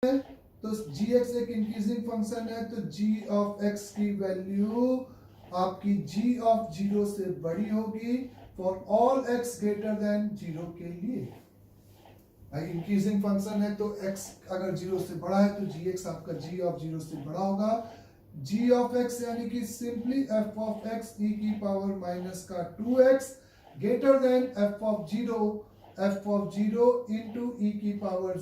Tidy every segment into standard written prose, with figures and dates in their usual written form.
है तो जी एक्स एक इंक्रीजिंग फंक्शन है, तो जी ऑफ एक्स की वैल्यू आपकी जी ऑफ जीरो से बड़ी होगी for all x greater than zero के लिए। इंक्रीजिंग फंक्शन है तो x अगर जीरो से बड़ा है तो जी एक्स आपका जी ऑफ जीरो से बड़ा होगा। जी ऑफ एक्स यानी कि simply f of x e की पावर माइनस का 2x greater than f of zero into e की पावर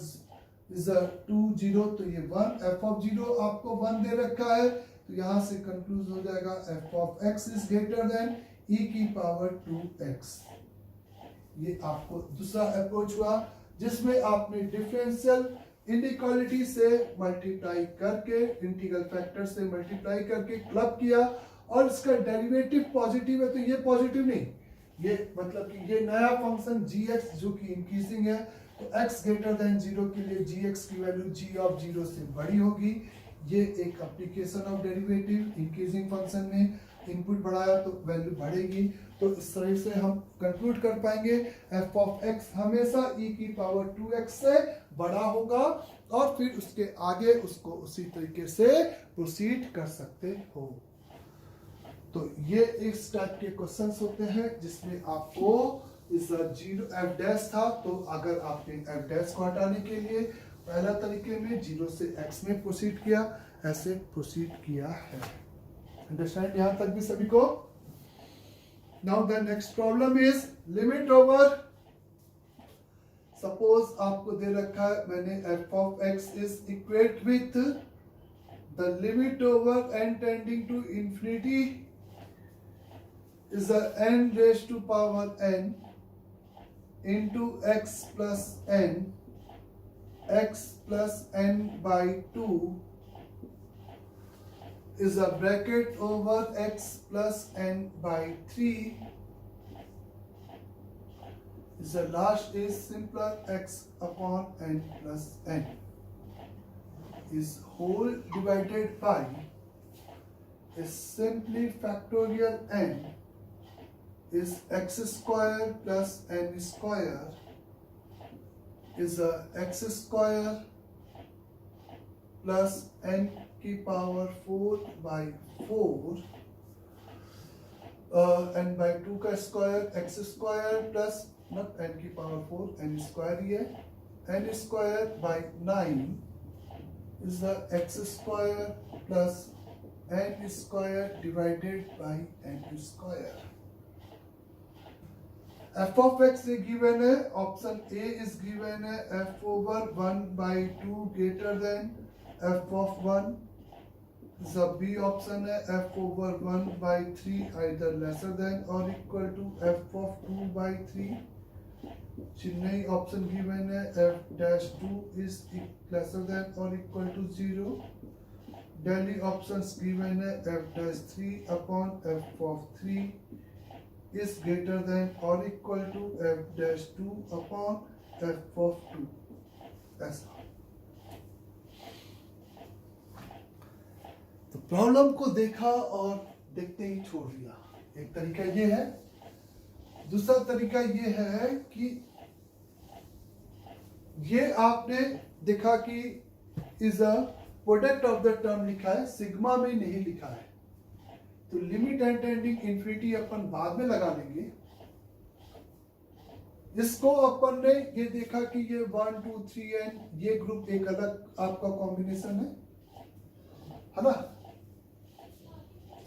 इज 2 तो ये 1, एफ ऑफ जीरो आपको 1 दे रखा है तो यहां से कंक्लूज हो जाएगा f of x is greater than e की पावर 2x। ये आपको दूसरा अप्रोच हुआ जिसमें आपने डिफरेंशियल इनइक्वालिटी से मल्टीप्लाई करके इंटीग्रल फैक्टर से मल्टीप्लाई करके क्लब किया और इसका डेरिवेटिव पॉजिटिव है तो ये पॉजिटिव नहीं, ये मतलब कि ये नया फंक्शन जी एक्स जो कि इंक्रीजिंग है तो x ग्रेटर देन जीरो के लिए जी एक्स की वैल्यू जी ऑफ जीरो से बड़ी होगी। ये एक application of derivative, increasing function में इनपुट बढ़ाया तो वैल्यू बढ़ेगी। तो इस तरह से हम कंक्लूड कर पाएंगे f ऑफ x हमेशा e की पावर 2x से बड़ा होगा और फिर उसके आगे उसको उसी तरीके से प्रोसीड कर सकते हो। तो ये इस टाइप के क्वेश्चंस होते हैं जिसमें आपको इस जीरो एफ डैश था तो अगर आपने एफ डैश को हटाने के लिए पहला तरीके में जीरो से x में प्रोसीड किया, ऐसे प्रोसीड किया है। अंडरस्टैंड यहां तक भी सभी को? Now the next problem is limit over, suppose आपको दे रखा है मैंने f of x is equate with the limit over n tending to infinity is a n raised to power n into x plus n by 2 is a bracket over x plus n by 3 is the last is simpler x upon n plus n is whole divided by is simply factorial n is x square plus n square is a x square plus n की power 4 by 4 n by 2 का square x square plus not n की power 4 n square ही है n square by 9 is the x square plus n square divided by n square. f of x given है, option A is given है f over 1 by 2 greater than f of 1, the B option है f over 1 by 3 either lesser than or equal to f of 2 by 3। Chennai option given है f dash 2 is lesser than or equal to 0। Delhi options given है f dash 3 upon f of 3 is greater than or equal to f dash 2 upon f of 2। ऐसा तो problem को देखा और देखते ही छोड़ दिया, एक तरीका ये है। दूसरा तरीका ये है कि ये आपने देखा कि is a product of the term लिखा है, सिग्मा में नहीं लिखा है तो लिमिट एंड टेंडिंग इन्फिनिटी अपन बाद में लगा लेंगे। इसको अपन ने ये देखा कि ये 1 2 3 n ये ग्रुप एक अलग आपका कॉम्बिनेशन है ना,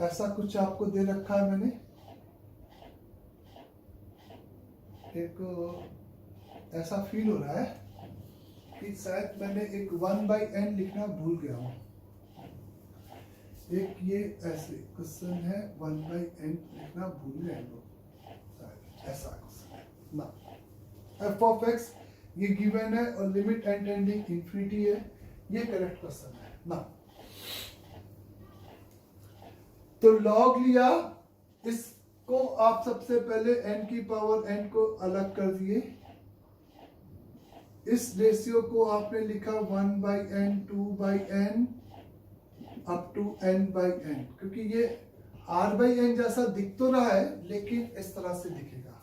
ऐसा कुछ आपको दे रखा है मैंने, एक ऐसा फील हो रहा है कि शायद मैंने एक 1 by n लिखना भूल गया हूं। एक ये ऐसे क्वेश्चन है 1 by n लिखना भूल गए लोग, शायद ऐसा क्वेश्चन है ना। f of x ये गिवन है और लिमिट एंड टेंडिंग इंफिनिटी है, ये करेक्ट क्वेश्चन है ना। तो लॉग लिया, इसको आप सबसे पहले n की पावर n को अलग कर दिए, इस रेशियो को आपने लिखा 1 by n 2 by n up to n by n, क्योंकि ये r by n जैसा दिख तो रहा है लेकिन इस तरह से दिखेगा।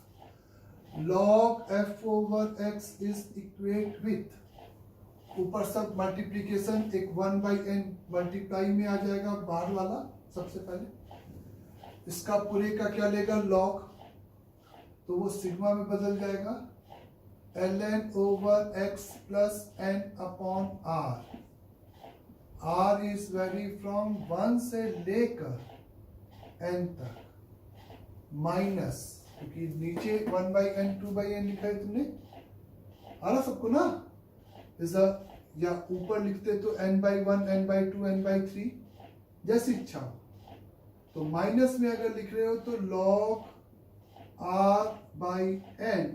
log f over x is equate with ऊपर सब मल्टीप्लीकेशन एक 1/n मल्टीप्लाई में आ जाएगा, बाहर वाला सबसे पहले। इसका पूरे का क्या लेगा, लॉग, तो वो सिग्मा में बदल जाएगा, ln over x plus n upon r। r is very from 1 से लेकर n तक, माइनस, क्योंकि नीचे 1/n 2/n लिखा है तुमने, आ रहा सबको ना, या ऊपर लिखते तो n/1 n/2 n/3 जैसी इच्छा हो। तो माइनस में अगर लिख रहे हो तो log r/n,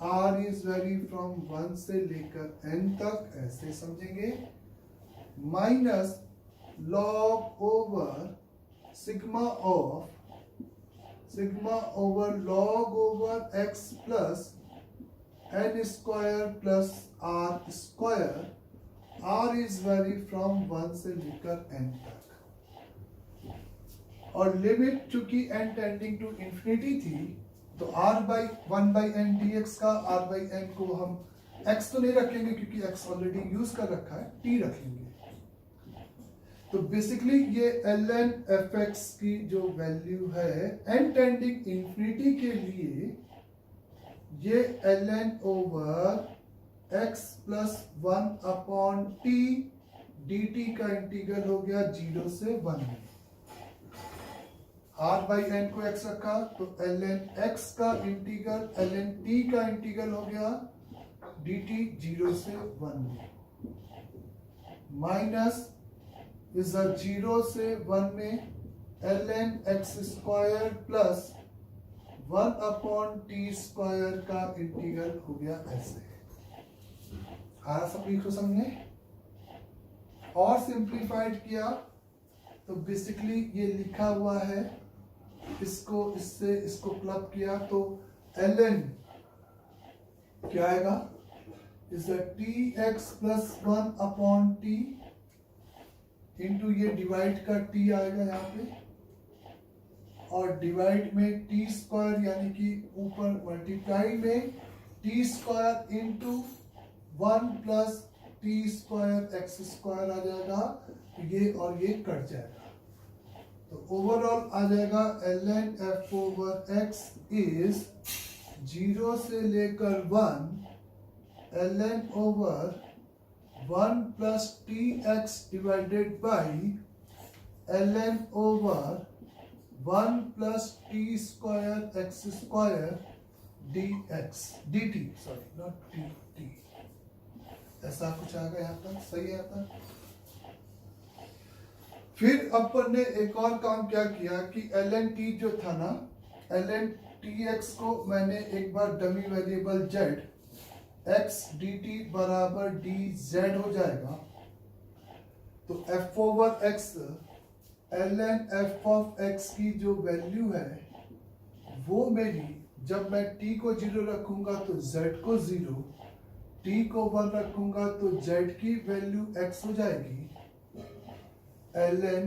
r is very from 1 से लेकर n तक, ऐसे समझेंगे, minus log over sigma over log over x plus n square plus r square, r is very from 1 से लेकर n तक। और लिमिट चूंकि n टेंडिंग टू इंफिनिटी थी, तो r/1/n dx का r/n को हम x तो नहीं रखेंगे क्योंकि x ऑलरेडी यूज कर रखा है, t रखेंगे। तो बेसिकली ये ln fx की जो वैल्यू है n टेंडिंग इंफिनिटी के लिए, ये ln over x plus 1 upon t dt का इंटीग्रल हो गया 0 से 1 में। r/n को x रखा तो ln x का इंटीग्रल ln t का इंटीग्रल हो गया dt 0 से 1 में, माइनस इज 0 से 1 में ln x square plus 1 upon T square का इंटीग्रल हो गया ऐसे। सब लिखो समझे, और सिंप्लीफाइड किया तो बेसिकली ये लिखा हुआ है, इसको इससे इसको क्लब किया तो ln क्या आएगा, is tx plus 1 upon T into ये डिवाइड का t आएगा यहाँ पे, और डिवाइड में टी स्क्वायर यानी कि ऊपर मल्टीप्लाई में t square into 1 plus t square x square आ जाएगा, ये और ये कट जाएगा, तो ओवरऑल आ जाएगा ln f over x is 0 से लेकर 1 ln over 1 plus T x divided by ln over 1 plus t square x square dt, sorry not dt, ऐसा कुछ आ गया यहाँ तक, सही है यहाँ तक। फिर अपन ने एक और काम क्या किया कि ln t जो था ना, ln tx को मैंने एक बार dummy variable z x dt बराबर dz हो जाएगा, तो f over x ln f of x की जो वैल्यू है वो मेरी, जब मैं t को 0 रखूंगा तो z को 0, t को 1 रखूंगा तो z की वैल्यू x हो जाएगी ln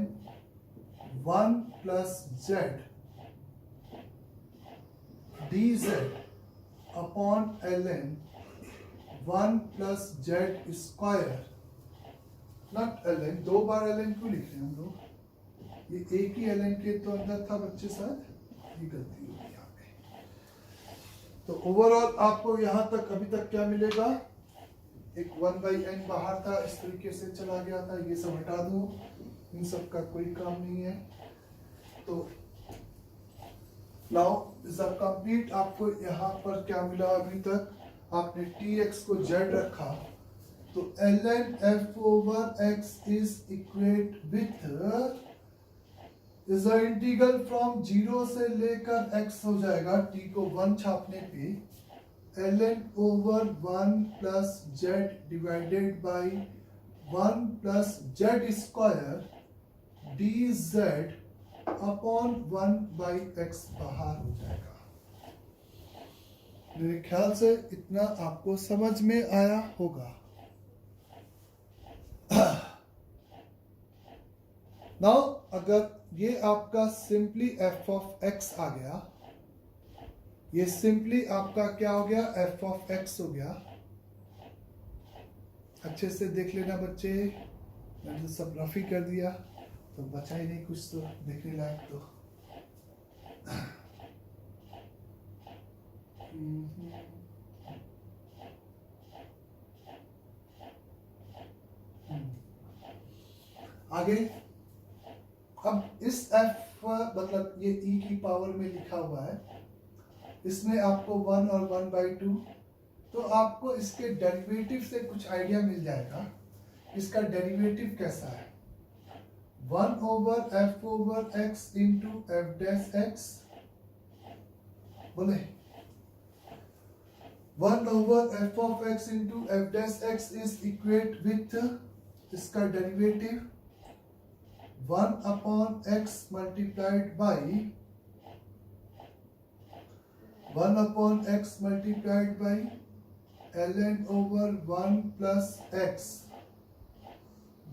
1 plus z dz upon ln 1 plus z square, not ln, दो बार ln क्यों लिख रहे हैं हम लोग, ये एक ही ln के तो अंदर था बच्चे, शायद ये गलती हो गई यहाँ पे। तो ओवरऑल आपको यहाँ तक अभी तक क्या मिलेगा, एक 1/n बाहर था, इस तरीके से चला गया था, ये सब हटा दो, इन सब का कोई काम नहीं है। तो नाउ इज कंप्लीट, आपको यहाँ पर क्या मिला, अभी तक आपने tx को z रखा, तो ln f over x is equate with is integral from 0 से लेकर x हो जाएगा, t को 1 छापने पे ln over 1 plus z divided by 1 plus z square dz upon 1 by x बाहर हो जाएगा। मेरे ख्याल से इतना आपको समझ में आया होगा। नाउ अगर ये आपका सिंपली f ऑफ x आ गया, ये सिंपली आपका क्या हो गया, f ऑफ x हो गया, अच्छे से देख लेना बच्चे, मैंने तो सब रफ ही कर दिया तो बचा ही नहीं कुछ तो देखने लायक तो। आगे अब इस f मतलब ये e की पावर में लिखा हुआ है, इसमें आपको 1 और 1/2, तो आपको इसके डेरिवेटिव से कुछ आइडिया मिल जाएगा इसका डेरिवेटिव कैसा है। 1/f/x into f dash x, बोले 1/f(x) into f dash x is equate with इसका derivative 1/x multiplied by 1/x multiplied by ln over 1 plus x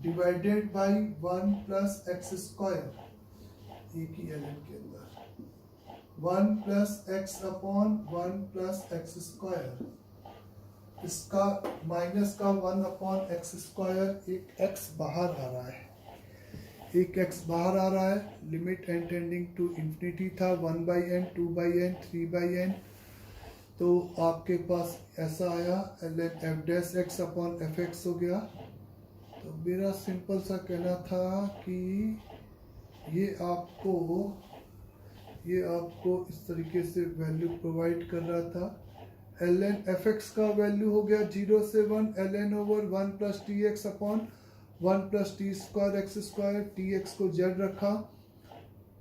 divided by 1 plus x square, एक ही ln के अंदर 1 plus x upon 1 plus x square, इसका minus का 1/x², एक x बाहर आ रहा है, एक x बाहर आ रहा है, limit n tending to infinity था, 1/n 2/n 3/n, तो आपके पास ऐसा आया ln F dash x upon F x हो गया। तो मेरा सिंपल सा कहना था कि ये आपको इस तरीके से वैल्यू प्रोवाइड कर रहा था। ln एफ एक्स का वैल्यू हो गया 0 से 1 ln over 1 plus T x upon 1 plus t square x square, T x को जेड रखा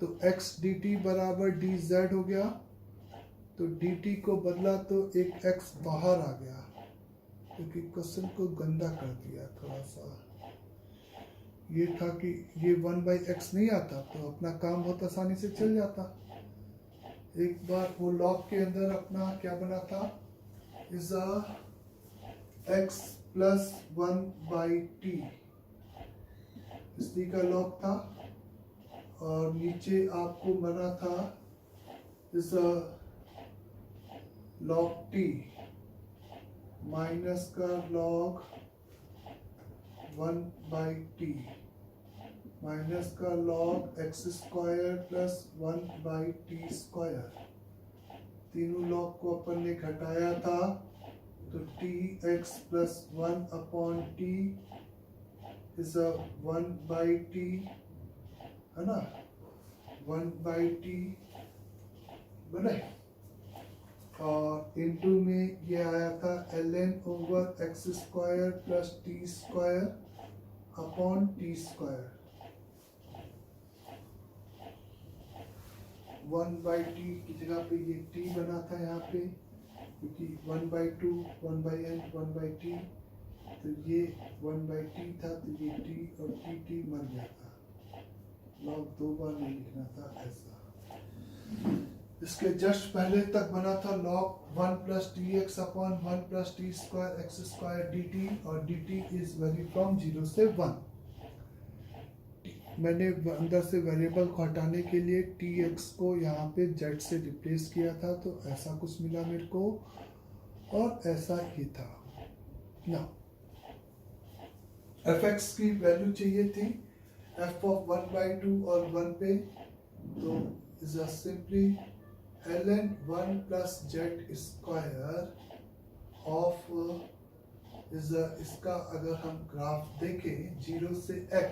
तो x dt बराबर डी जेड हो गया, तो dt को बदला तो एक x बाहर आ गया क्योंकि क्वेश्चन को गंदा कर दिया थोड़ा सा। ये था कि ये 1/x नहीं आता तो अपना काम बहुत आसानी से चल जाता। एक बार वो लॉग के अंदर अपना क्या बना था, इज x प्लस 1/t, इसी का लॉग था, और नीचे आपको बना था इज लॉग t माइनस का लॉग 1/t माइनस का लॉग x² प्लस 1/t², तीनों लॉग को अपन ने घटाया था तो tx plus 1/t is 1/t, है ना, 1/t बने, और इनटू में ये आया था ln over x² plus t² upon t², 1/t की जगह पे ये t बना था यहाँ पे क्योंकि 1/2 1/n 1/t, तो ये 1/t था तो ये t और t मर गया था, लॉग दो बार नहीं लिखना था ऐसा। इसके जस्ट पहले तक बना था log 1 plus T x upon 1 plus t square x square dt, और dt इज वैरी फ्रॉम 0 से 1। मैंने अंदर से वेरिएबल को हटाने के लिए tx को यहाँ पे z से रिप्लेस किया था, तो ऐसा कुछ मिला मेरे को, और ऐसा ही था ना। fx की वैल्यू चाहिए थी f ऑफ 1/2 और 1 पे, तो is simply ln 1 plus z square of is इसका अगर हम ग्राफ देखें 0 से x,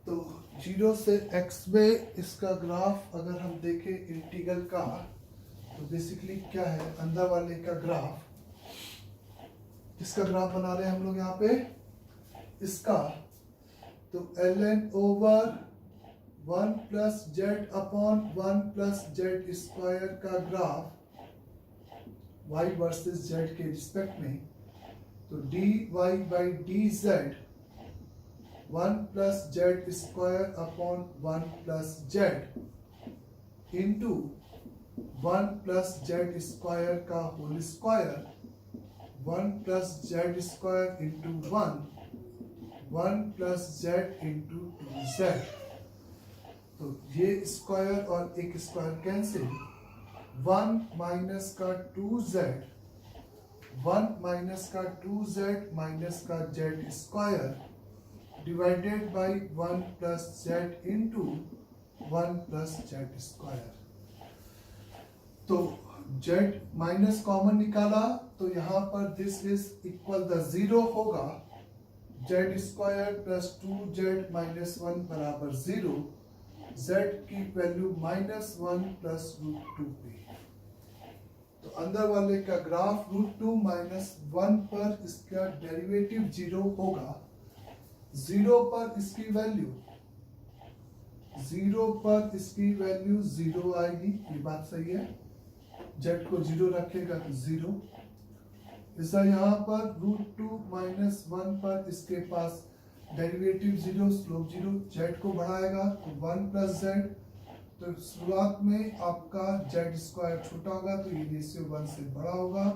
तो 0 से x में इसका ग्राफ अगर हम देखें इंटीग्रल का, तो बेसिकली क्या है, अंदर वाले का ग्राफ, इसका ग्राफ बना रहे हैं हम लोग यहाँ पे इसका, तो ln over 1 plus z upon 1 plus z square का ग्राफ y वर्सेस z के रिस्पेक्ट में, तो dy by d z 1 plus z square upon 1 plus z into 1 plus z square का whole square, 1 plus z square into 1 plus z into 2z, तो ये square और एक square cancel, 1 minus का 2z 1 minus का 2z minus का z square divided by 1 plus z into 1 plus z square. तो z minus common निकाला तो यहाँ पर दिस इज इक्वल द 0 होगा, z square plus 2z minus 1 बराबर 0, z की वैल्यू -1 प्लस √2p। तो अंदर वाले का ग्राफ √2 माइनस 1 पर इसका डेरिवेटिव 0 होगा, 0 पर इसकी वैल्यू 0 आएगी, ये बात सही है। z को 0 रखेगा तो 0, इसका यहाँ पर √2 माइनस 1 पर इसके पास डेरिवेटिव 0, स्लोप 0, z को बढ़ाएगा तो 1 प्लस z। तो शुरुआत में आपका z स्क्वायर छोटा होगा तो ये रेशियो 1 से बड़ा होगा,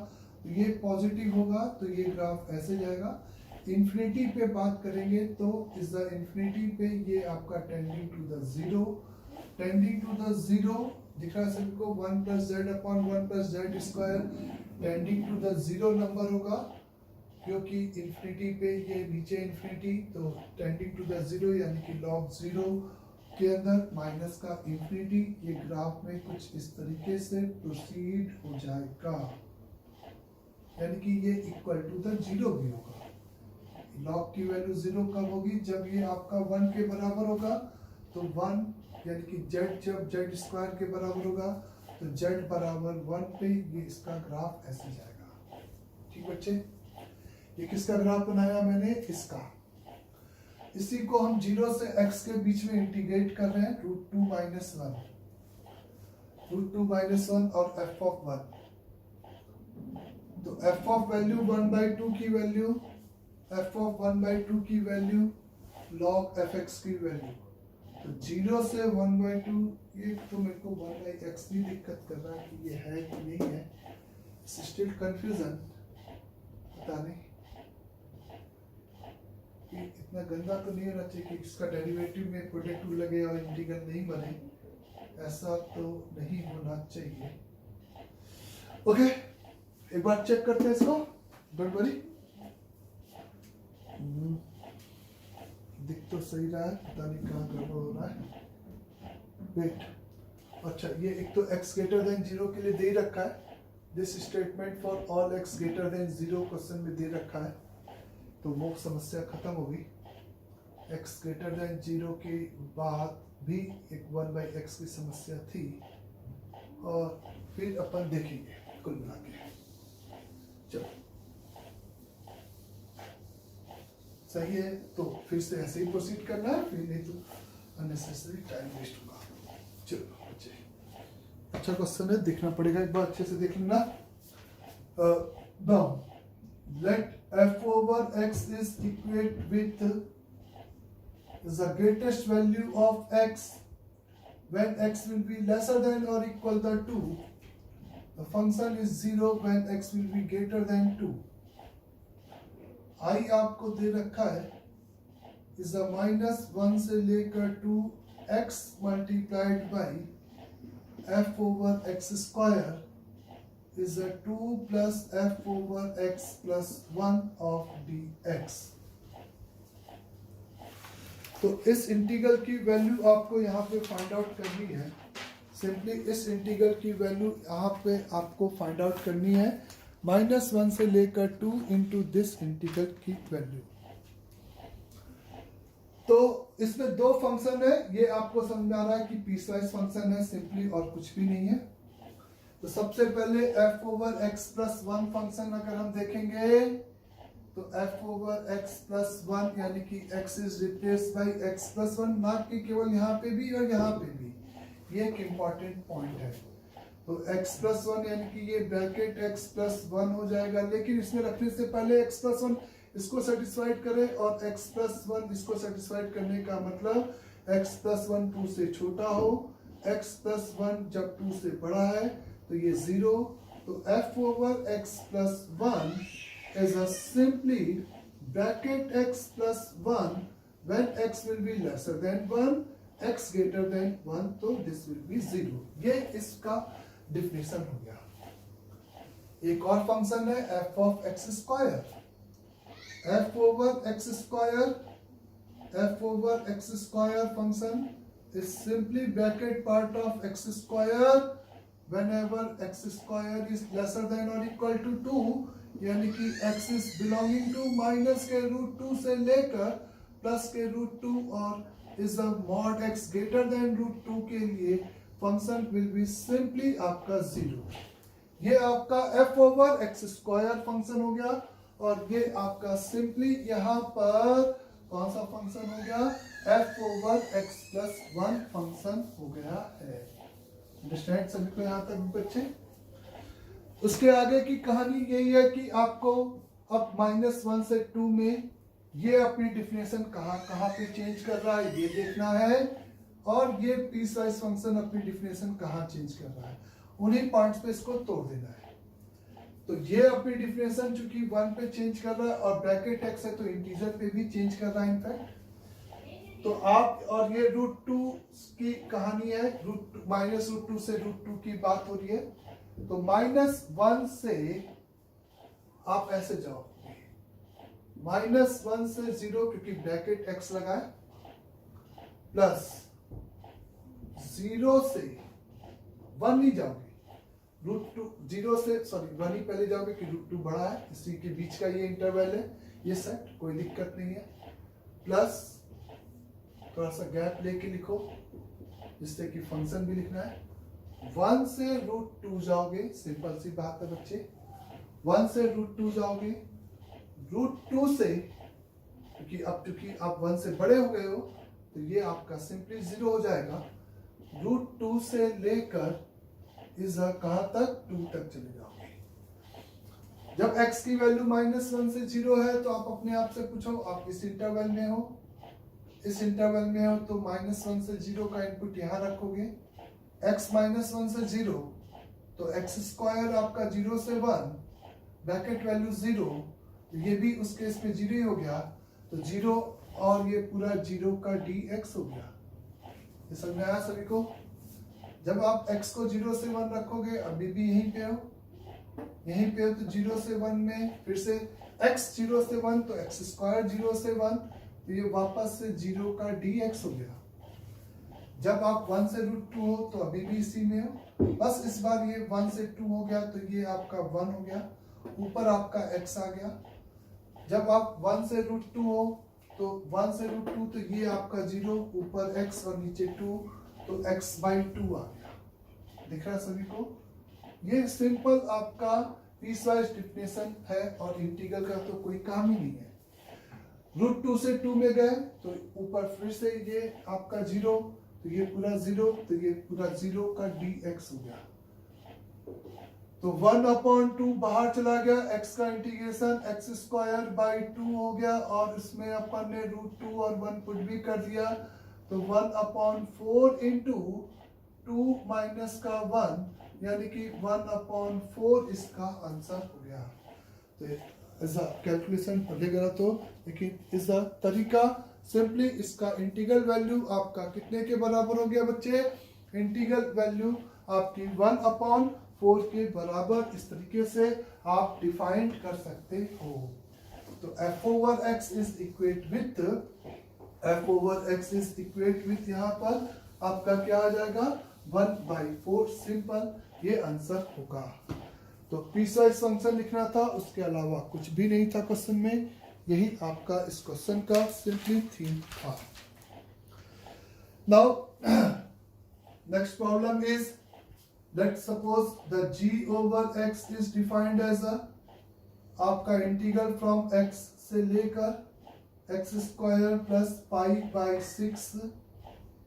तो ये पॉजिटिव होगा, तो ये ग्राफ ऐसे जाएगा। इन्फिनिटी पे बात करेंगे तो इस द इन्फिनिटी पे ये आपका टेंडिंग टू द 0 दिख रहा है सभी को, 1 plus z upon 1 plus z square tending to the 0 number होगा, क्योंकि इन्फिनिटी पे ये नीचे इन्फिनिटी, तो टेंडिंग टू द 0 यानी कि log 0 के अंदर माइनस का इन्फिनिटी, ये ग्राफ में कुछ इस तरीके से प्रोसीड हो जाएगा, यानी कि ये इक्वल टू द 0 भी होगा। लॉग की वैल्यू 0 कब होगी, जब ये आपका 1 के बराबर होगा, तो 1 यानी कि z जब z स्क्वायर के बराबर होगा तो z बराबर 1 पे ये इसका ग्राफ ऐसे जाएगा। ठीक बच्चे, ये किसका ग्राफ बनाया मैंने, इसका। इसी को हम 0 से x के बीच में इंटीग्रेट कर रहे हैं, √2 माइनस 1 और f ऑफ 1। तो f ऑफ वैल्यू 1/2 की वैल्यू, f ऑफ 1/2 की वैल्यू log fx की वैल्यू, तो 0 से 1/2, ये तो मेरे को 1/x भी दिक्कत कर रहा है कि ये है कि नहीं है, स्टिल कंफ्यूजन, पता नहीं कि इतना गंदा तो नहीं होना चाहिए कि इसका डेरिवेटिव में प्रोडक्ट लगे और इंटीग्रल नहीं बने, ऐसा तो नहीं होना चाहिए। ओके, एक बार चेक करते हैं इसको, डोंट वरी। दिख तो सही रहा है, पता नहीं कहाँ गड़बड़ हो रहा है। वेट, अच्छा ये एक तो x ग्रेटर देन 0 के लिए दे रखा है, this statement for all x greater than 0 question में दे रखा है, तो वो समस्या खत्म होगी। x ग्रेटर देन 0 के बाद भी एक 1/x की समस्या थी, और फिर अपन देखेंगे कुल मिला के। चलो सही है, तो फिर से ऐसे ही प्रोसीड करना है, फिर नहीं तो अननेसेसरी टाइम वेस्ट होगा। चलो बच्चे, अच्छा क्वेश्चन है, देखना पड़ेगा, एक बार अच्छे से देख लेना। Now let f over x is equate with the greatest value of x when x will be lesser than or equal to 2. The function is 0 when x will be greater than 2. I आपको दे रखा है is a -1 से लेकर 2x multiplied by f over x square is a 2 plus f over x plus 1 of dx। तो इस integral की value आपको यहाँ पे फाइंड आउट करनी है। सिंपली इस इंटीग्रल की वैल्यू यहाँ पे आपको फाइंड आउट करनी है, -1 से लेकर 2 इंटू दिस इंटीग्रल की वैल्यू। तो इसमें दो फंक्शन है, ये आपको समझ में आ रहा है कि पीसवाइज फंक्शन है सिंपली, और कुछ भी नहीं है। तो सबसे पहले f over x plus 1 function अगर हम देखेंगे तो f ओवर x प्लस 1 यानी कि x is replace by x plus 1, ना कि केवल यहाँ पे भी और यहाँ पे भी, ये एक इम्पॉर्टेंट पॉइंट है। तो x प्लस 1 यानी कि ये ब्रैकेट x प्लस 1 हो जाएगा, लेकिन इसमें रखने से पहले x प्लस 1 इसको सेटिस्फाइड करें और x प्लस 1 इसको सेटिस्फाइड करने का मतलब x प्लस 1 2 से छोटा हो, x प्लस 1 जब 2 से बड़ा है तो ये 0। तो f over x plus 1 is a simply bracket x plus 1 when x will be lesser than 1, x greater than 1, तो this will be 0। ये इसका डिफिनेशन हो गया। एक और फंक्शन है f of x square, F over x square function is simply bracket part of x square whenever x square is lesser than or equal to 2, यानी कि x is belonging to minus के root 2 से लेकर plus के root 2 और is a mod x greater than root 2 के लिए function will be simply आपका 0। ये आपका f over x square function हो गया और ये आपका सिंपली यहाँ पर कौन सा फंक्शन हो गया, f over x plus 1 function हो गया है। अंडरस्टैंड सभी को यहाँ तक बच्चे? उसके आगे की कहानी यही है कि आपको अब -1 से 2 में ये अपनी डिफिनेशन कहाँ पे चेंज कर रहा है ये देखना है, और ये पीस वाइज फंक्शन अपनी डिफिनेशन कहाँ चेंज कर रहा है, उन्हीं पॉइंट्स पे इसको तोड़ देना है। तो ये अपनी डिफिनेशन चूंकि 1 पे चेंज कर रहा है और ब्रैकेट x है तो इंटीजर पे भी चेंज कर रहा है इनफैक्ट। तो आप और ये रूट 2 की कहानी है, माइनस रूट 2 से रूट 2 की बात हो रही है। तो -1 से आप ऐसे जाओ, -1 से 0 क्योंकि ब्रैकेट x लगा है, प्लस 0 से 1 नहीं जाओगे, रूट 2 0 से सॉरी 1 ही पहले जाओगे कि रूट 2 बड़ा है, इसी के बीच का ये इंटरवल है, ये सेट कोई दिक्कत नहीं है, प्लस थोड़ा सा गैप लेके लिखो जिससे कि फंक्शन भी लिखना है। 1 से रूट 2 जाओगे, सिंपल सी बात है बच्चे, 1 से रूट 2 जाओगे, रूट 2 से क्योंकि आप 1 से बड़े हो गए हो तो ये आपका सिंपली 0 हो जाएगा। रूट 2 से लेकर इस कहां तक 2 तक चले जाओगे। जब x की वैल्यू -1 से 0 है तो आप अपने आप से पूछो आप इस इंटरवल में हो, इस इंटरवल में हो तो -1 से 0 का इनपुट यहां रखोगे, x -1 से 0 तो x स्क्वायर आपका 0 से 1 ब्रैकेट वैल्यू 0, तो ये भी उस केस में 0 ही हो गया, तो 0 और ये पूरा 0 का dx हो गया। ये समझ में आया सभी को? जब आप x को 0 से 1 रखोगे, अभी भी यहीं पे हो तो 0 से 1 में फिर से x 0 से 1 तो x स्क्वायर 0 से 1 तो ये वापस से 0 का dx हो गया। जब आप 1 से रूट 2 हो तो अभी भी इसी में हो, बस इस बार ये 1 से 2 हो गया तो ये आपका 1 हो गया, ऊपर आपका x आ गया। जब आप 1 से रूट 2 हो तो 1 से रूट 2 तो ये आपका 0, ऊपर x और नीचे 2 तो x/2 आ गया। दिख रहा है सभी को? ये सिंपल आपका पीस वाइज डिफिनेशन है और इंटीग्रल का तो कोई काम ही नहीं है। रूट 2 से 2 में गए तो ऊपर फिर से ये आपका 0 तो ये पूरा 0 तो ये पूरा 0 का dx हो गया। तो 1/2 बाहर चला गया, x का इंटीग्रेशन x² 2 हो गया और इसमें अपन ने रूट 2 और 1 पुट भी कर दिया, तो 1/4 इंटू 2 माइनस का 1 यानी कि 1/4 इसका आंसर हो गया। तो ऐसा कैलकुलेशन पढ़ेगा तो, लेकिन इस तरीका सिंपली इसका इंटीग्रल वैल्यू आपका कितने के बराबर हो गया बच्चे? इंटीग्रल वैल्यू आपकी 1/4 के बराबर इस तरीके से आप डिफाइन कर सकते हो। तो f over x is equate with यहाँ पर आपका क्या आ जाएगा 1/4, सिंपल ये आंसर होगा। तो पीसवाइज फंक्शन लिखना था, उसके अलावा कुछ भी नहीं था क्वेश्चन में, यही आपका इस क्वेश्चन का सिंपली थीम था। Now next problem is, let's suppose the g over x is defined as a आपका इंटीग्रल फ्रॉम x से लेकर x² प्लस π/6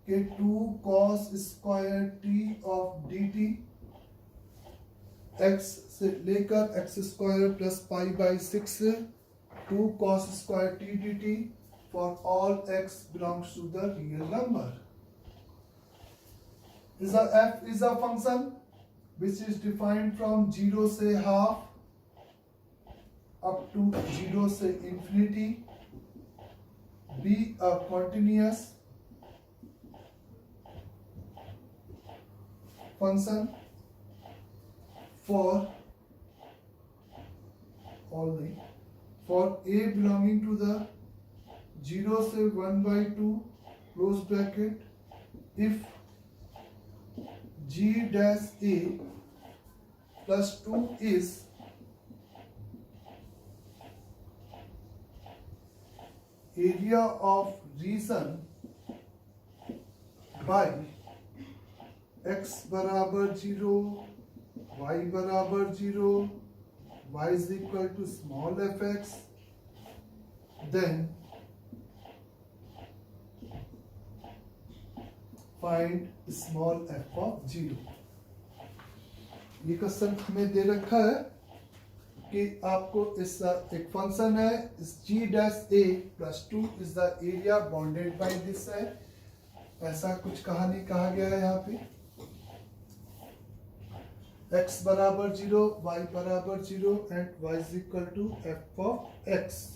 के 2 cos square t of dt, x से लेकर x² plus π/6 2 cos square t dt for all x belongs to the real number. F is a function which is defined from 0 से half up to 0 से infinity, be a continuous function for all नहीं, for a belonging to the 0 से 1/2 close bracket, if g dash a plus 2 is area of region by x बराबर 0, y बराबर 0, y is equal to small fx, then find small f of 0। ये question हमें दे रखा है कि आपको इस एक फंक्शन है, इस g dash a plus 2 is the area bounded by this है, ऐसा कुछ कहानी कहा गया है यहाँ पे। x बराबर 0, y बराबर 0 and y is equal to f of x।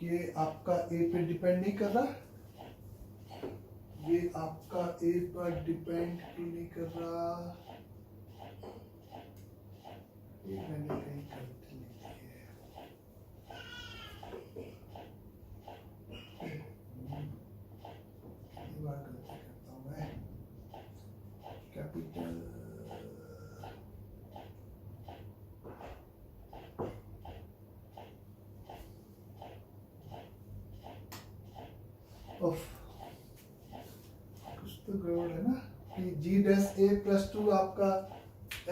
ये आपका ए पे डिपेंड नहीं कर रहा, ये आपका ए पर डिपेंड क्यों नहीं कर रहा, ये मैंने कहीं गलती लिखी है। बार गलती करता हूँ मैं, कैपिटल कुछ तो गड़बड़ है ना कि g डैश a प्लस 2 आपका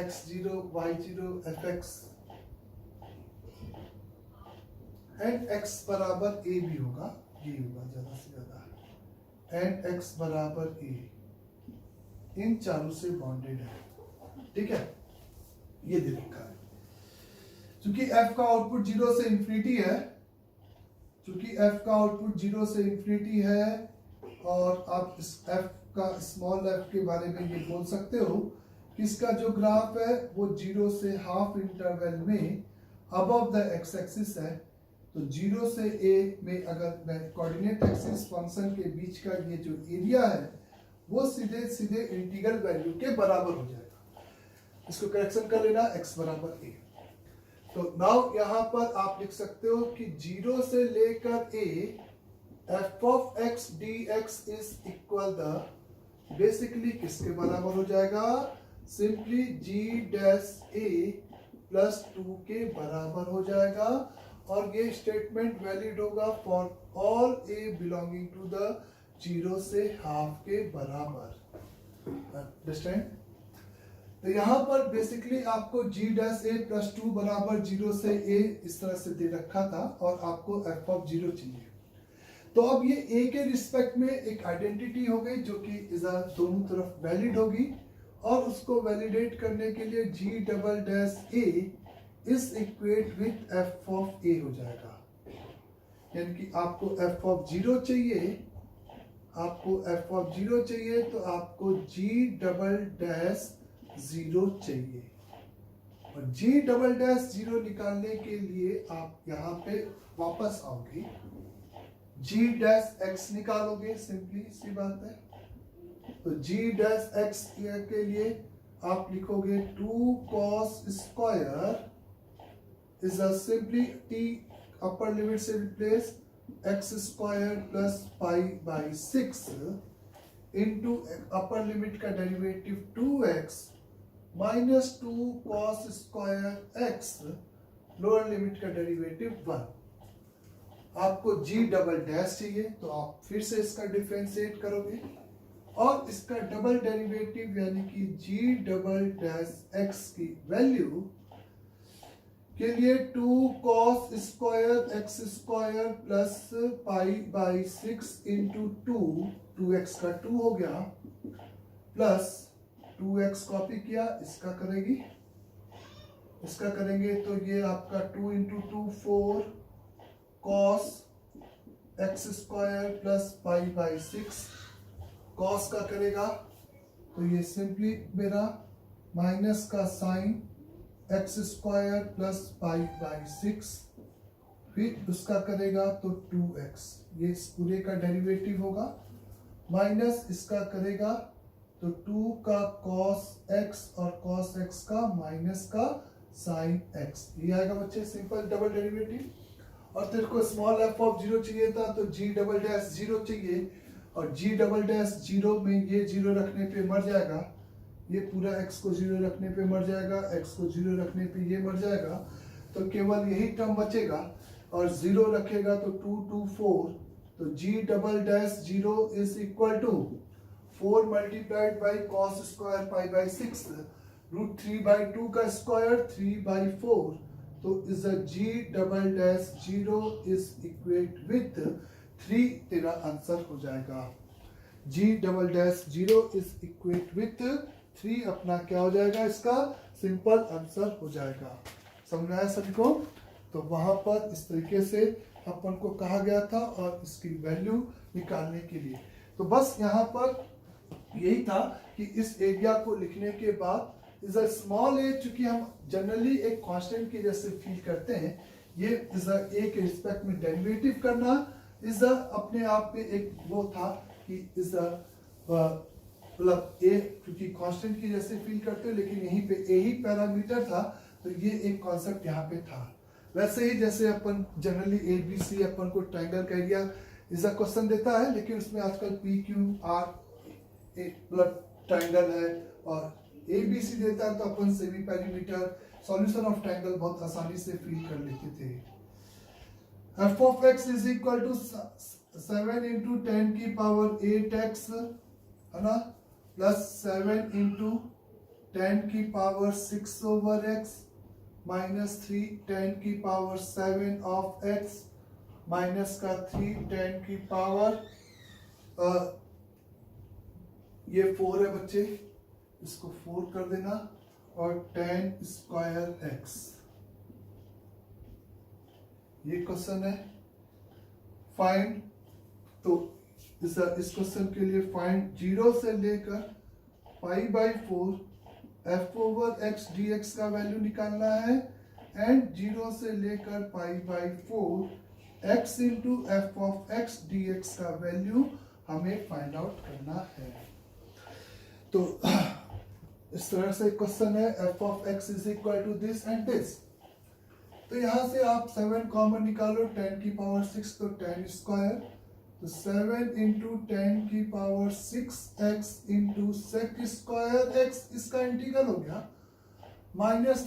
x0 y0 fx and x बराबर a भी होगा, ये होगा ज्यादा से ज्यादा, एंड x बराबर a, इन चारों से बाउंडेड है, ठीक है, ये दे रखा है। चूंकि f का आउटपुट 0 से इंफिनिटी है, चूंकि f का आउटपुट 0 से इंफिनिटी है, और आप इस f का स्मॉल f के बारे में ये बोल सकते हो कि इसका जो ग्राफ है वो 0 से हाफ इंटरवल में अबव द x एक्सिस है, तो 0 से a में अगर मैं कोऑर्डिनेट एक्सिस फंक्शन के बीच का ये जो एरिया है वो सीधे सीधे इंटीग्रल वैल्यू के बराबर हो जाएगा। इसको करेक्शन कर लेना, x बराबर a। तो नाउ यहाँ पर आप लिख सकते हो कि 0 से लेकर a f of x dx is equal the, basically किसके बराबर हो जाएगा, simply g dash a plus 2 के बराबर हो जाएगा, और ये स्टेटमेंट वैलिड होगा for all a belonging to the 0 से हाफ के बराबर। अंडरस्टैंड? तो यहाँ पर बेसिकली आपको g डैश a प्लस 2 बराबर 0 से a इस तरह से दे रखा था, और आपको f ऑफ 0 चाहिए। तो अब ये a के रिस्पेक्ट में एक आइडेंटिटी हो गई जो कि इधर दोनों तरफ वैलिड होगी, और उसको वैलिडेट करने के लिए g double dash a is equate with f of a हो जाएगा। यानी कि आपको f ऑफ 0 चाहिए, आपको f ऑफ 0 चाहिए, तो आपको g डबल डैश 0 चाहिए, और g डबल डैश 0 निकालने के लिए आप यहाँ पे वापस आओगे, g डैश x निकालोगे, सिंपली सी बात है। तो g डैश x के लिए आप लिखोगे 2 cos square is simply t upper limit से replace x square plus pi by 6 into upper limit का derivative 2x minus 2 cos square x, lower limit का डेरिवेटिव 1। आपको g डबल डैश चाहिए, तो आप फिर से इसका डिफरेंशिएट करोगे, और इसका डबल डेरिवेटिव यानी कि g डबल डैश x की वैल्यू के लिए 2 cos square x square plus pi by 6 into 2x का 2 हो गया, प्लस 2x कॉपी किया, इसका करेगी इसका करेंगे तो ये आपका 2 into 2 4 cos x square plus pi by 6 cos का करेगा तो ये सिंपली मेरा माइनस का sine x square plus pi by 6 फिर उसका करेगा तो 2x ये इस पूरे का डेरिवेटिव होगा माइनस इसका करेगा तो 2 का cos x और cos x का माइनस का sin x ये आएगा बच्चे सिंपल डबल डेरिवेटिव। और तेरे को स्मॉल f ऑफ 0 चाहिए था तो g डबल डैश 0 चाहिए और g डबल डैश 0 में ये 0 रखने पे मर जाएगा ये पूरा x को 0 रखने पे मर जाएगा x को 0 रखने पे ये मर जाएगा तो केवल यही टर्म बचेगा और 0 रखेगा तो 2 2 4 तो g double dash 0 is equal to 4 multiplied by cos square pi by 6 root 3 by 2 का स्क्वायर 3 बाई 4 तो is a g double dash 0 is equate with 3 तेरा आंसर हो जाएगा g double dash 0 is equate with 3 अपना क्या हो जाएगा इसका सिंपल आंसर हो जाएगा। समझ में आया सभी को? तो वहां पर इस तरीके से अपन को कहा गया था और इसकी वैल्यू निकालने के लिए तो बस यहाँ पर यही था कि इस एरिया को लिखने के बाद इज अ स्मॉल ए चूंकि हम जनरली एक कांस्टेंट के जैसे फील करते हैं ये इज अ ए के रिस्पेक्ट में डेरिवेटिव करना इज अ अपने आप में एक वो था कि इज अ मतलब ए क्योंकि कांस्टेंट की जैसे फील करते हो लेकिन यहीं पे ए ही पैरामीटर था तो ये एक कॉन्सेप्ट यहाँ पे था। वैसे ही जैसे अपन जनरली ए बी सी अपन को ट्रायंगल का एरिया इज अ क्वेश्चन देता है लेकिन उसमें आजकल पी क्यू आर मतलब ट्रायंगल है और ए बी सी देता है तो अपन semi perimeter solution of triangle बहुत आसानी से फील कर लेते थे। F of x is equal to 7 into 10 की पावर 8x है ना प्लस 7 इंटू 10 की पावर 6 ओवर x माइनस 3 10 की पावर 7 ऑफ x माइनस का 3 10 की पावर ये 4 है बच्चे इसको 4 कर देना और 10 स्क्वायर x ये क्वेश्चन है। फाइंड तो इस क्वेश्चन के लिए फाइंड 0 से लेकर pi by 4 f over x d x का वैल्यू निकालना है एंड 0 से लेकर pi by 4 x into f of x d x का वैल्यू हमें फाइंड आउट करना है। तो इस तरह से क्वेश्चन है f of x is equal to this and this तो यहां से आप 7 कॉमन निकालो 10 की पावर 6 तो 10 स्क्वायर तो 7 इंटू 10 की power 6x into sec square x इसका इंटीग्रल हो गया माइनस